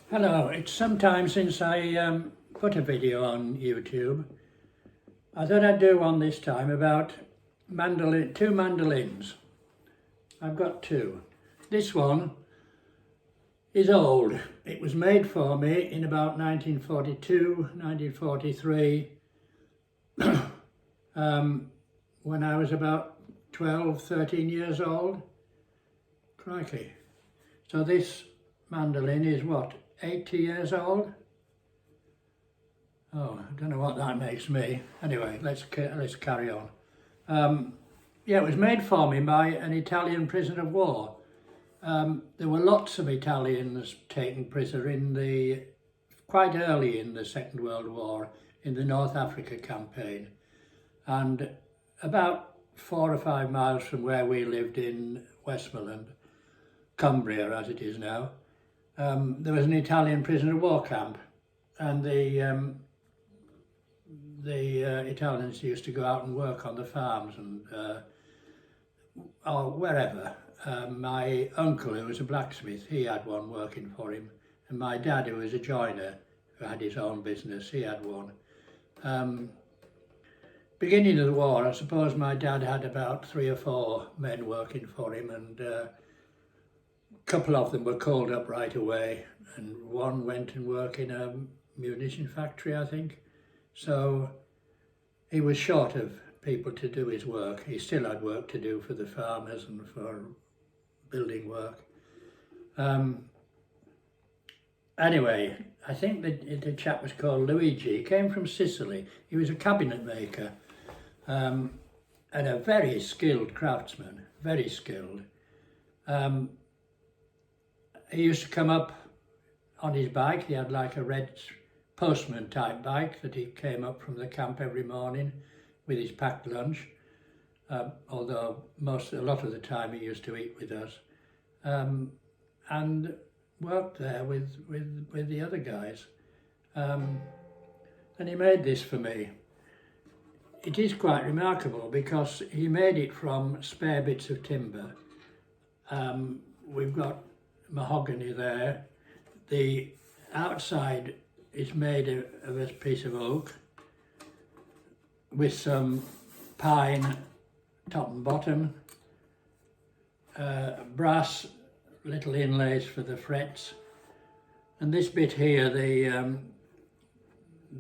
Hello, it's some time since I put a video on YouTube. I thought I'd do one this time about two mandolins. I've got two. This one is old. It was made for me in about 1942, 1943, when I was about 12, 13 years old. Crikey. So this mandolin is what, 80 years old? Oh, I don't know what that makes me. Anyway, let's carry on. Yeah, it was made for me by an Italian prisoner of war. There were lots of Italians taken prisoner quite early in the Second World War, in the North Africa campaign. And about 4 or 5 miles from where we lived in Westmoreland, Cumbria as it is now, there was an Italian prisoner of war camp, and the Italians used to go out and work on the farms and or wherever. My uncle, who was a blacksmith, he had one working for him, and my dad, who was a joiner, who had his own business, he had one. Beginning of the war, I suppose my dad had about 3 or 4 men working for him, and a couple of them were called up right away, and one went and worked in a munition factory, I think. So he was short of people to do his work. He still had work to do for the farmers and for building work. Anyway, I think the chap was called Luigi. He came from Sicily. He was a cabinet maker and a very skilled craftsman, very skilled. He used to come up on his bike. He had like a red postman type bike that he came up from the camp every morning with his packed lunch, although a lot of the time he used to eat with us, and worked there with the other guys. And he made this for me. It is quite remarkable because he made it from spare bits of timber. We've got mahogany there. The outside is made of a piece of oak with some pine top and bottom, brass little inlays for the frets, and this bit here, the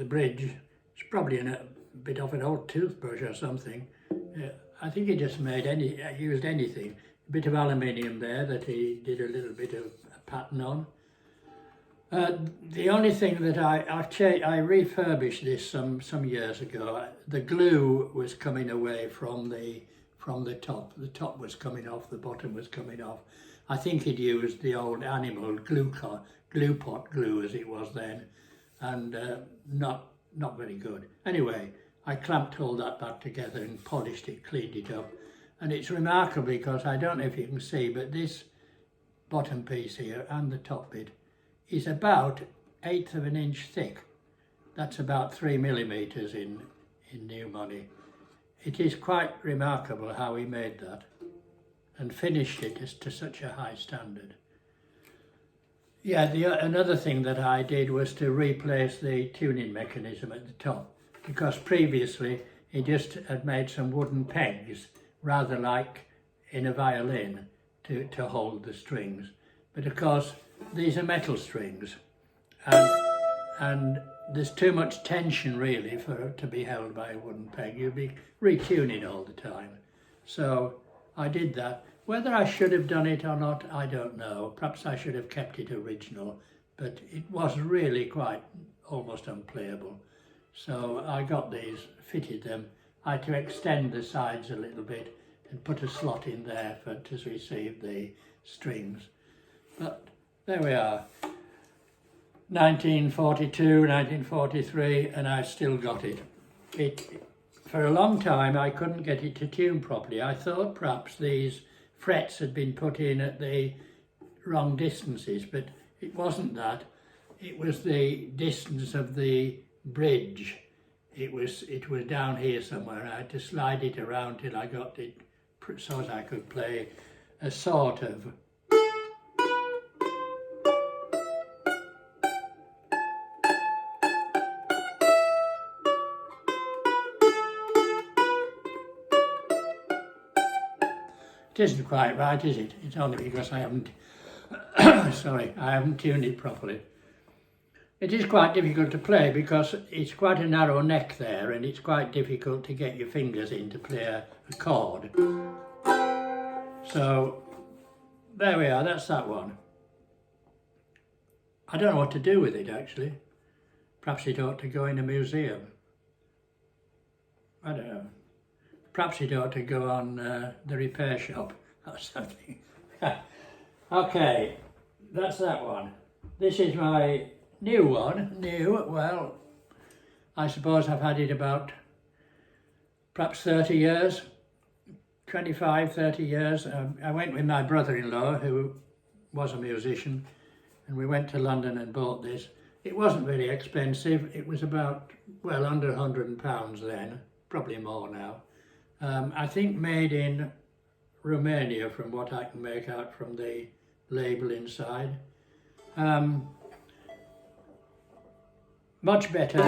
bridge, is probably a bit of an old toothbrush or something. I think he just used anything. A bit of aluminium there that he did a little bit of a pattern on. The only thing that I refurbished this some years ago. The glue was coming away from the top. The top was coming off, the bottom was coming off. I think he'd used the old animal glue pot glue as it was then, and not very good. Anyway, I clamped all that back together and polished it, cleaned it up. And it's remarkable because I don't know if you can see, but this bottom piece here and the top bit is about 1/8 of an inch thick. That's about 3 millimeters in new money. It is quite remarkable how he made that and finished it to such a high standard. Yeah, another thing that I did was to replace the tuning mechanism at the top, because previously he just had made some wooden pegs, rather like in a violin, to hold the strings. But of course, these are metal strings, and there's too much tension really for it to be held by a wooden peg. You'd be retuning all the time. So I did that. Whether I should have done it or not, I don't know. Perhaps I should have kept it original, but it was really quite almost unplayable. So I got these, fitted them. I had to extend the sides a little bit and put a slot in there to receive the strings. But there we are, 1942, 1943, and I still got it. For a long time I couldn't get it to tune properly. I thought perhaps these frets had been put in at the wrong distances, but it wasn't that. It was the distance of the bridge. It was down here somewhere. I had to slide it around till I got it so as I could play a sort of isn't quite right, is it? It's only because I haven't, sorry, I haven't tuned it properly. It is quite difficult to play because it's quite a narrow neck there, and it's quite difficult to get your fingers in to play a chord. So there we are, that's that one. I don't know what to do with it actually. Perhaps it ought to go in a museum. I don't know. Perhaps it ought to go on the repair shop or something. Okay, that's that one. This is my new one. New, well, I suppose I've had it about perhaps 30 years, 25, 30 years. I went with my brother-in-law, who was a musician, and we went to London and bought this. It wasn't very expensive. It was about, well, under £100 then, probably more now. I think made in Romania, from what I can make out from the label inside. Much better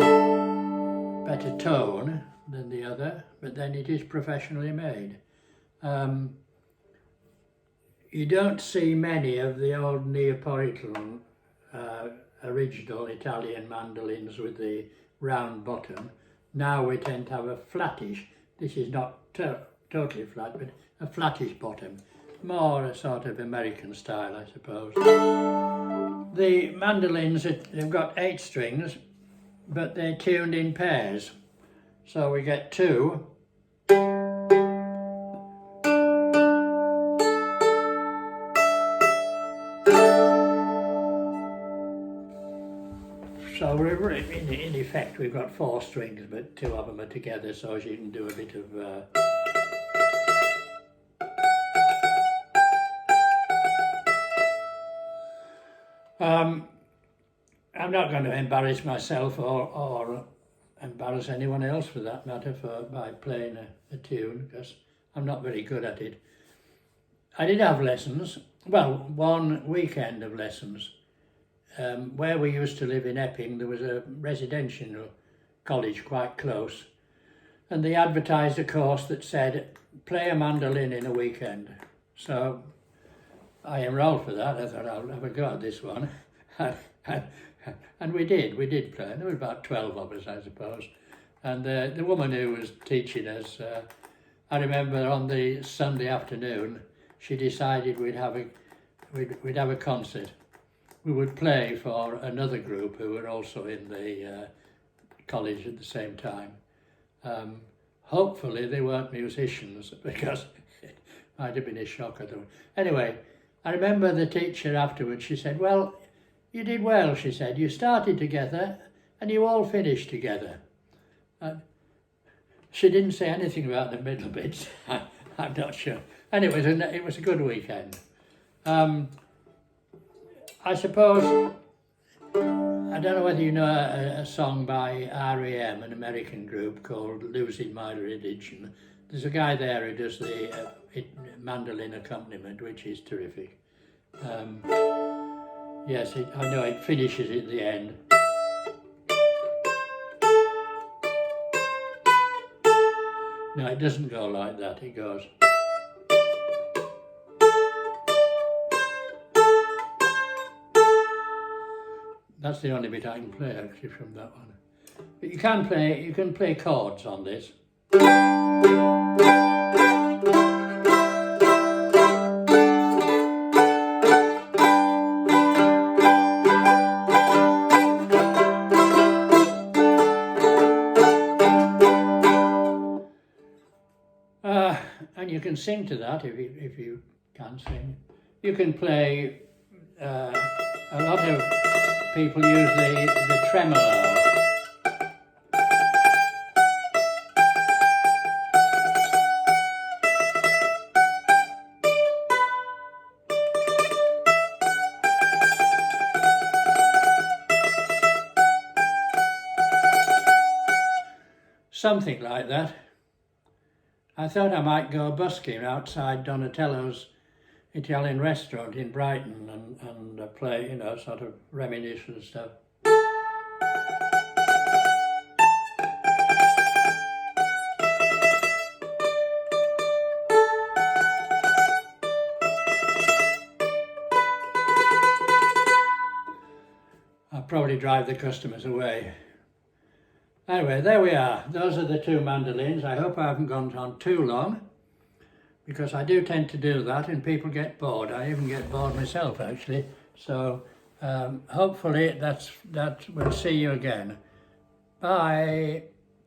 tone than the other, but then it is professionally made. You don't see many of the old Neapolitan original Italian mandolins with the round bottom. Now we tend to have a flattish, this is not totally flat, but a flattish bottom. More a sort of American style, I suppose. The mandolins, they've got 8 strings, but they're tuned in pairs. So we get 2. So in effect we've got 4 strings, but 2 of them are together, so you can do a bit of I'm not going to embarrass myself or embarrass anyone else for that matter by playing a tune, because I'm not very good at it. I did have lessons, well, one weekend of lessons. Where we used to live in Epping, there was a residential college quite close, and they advertised a course that said, play a mandolin in a weekend. So I enrolled for that. I thought, I'll have a go at this one. And we did play. There were about 12 of us, I suppose. And the woman who was teaching us, I remember on the Sunday afternoon, she decided we'd have a concert. We would play for another group who were also in the college at the same time. Hopefully they weren't musicians, because it might have been a shocker. Anyway, I remember the teacher afterwards, she said, well, you did well, she said. You started together and you all finished together. She didn't say anything about the middle bits. I'm not sure. And it was a good weekend. I suppose, I don't know whether you know a song by R.E.M., an American group called Losing My Religion. There's a guy there who does the mandolin accompaniment, which is terrific. Yes, I know it finishes at the end. No, it doesn't go like that, it goes. That's the only bit I can play actually from that one. But you can play chords on this. And you can sing to that if you can sing. You can play, a lot of people use the tremolo. Something like that. I thought I might go busking outside Donatello's Italian restaurant in Brighton and play, you know, sort of reminisce and stuff. probably drive the customers away. Anyway, there we are. Those are the two mandolins. I hope I haven't gone on too long, because I do tend to do that and people get bored. I even get bored myself, actually. So hopefully that we'll see you again. Bye.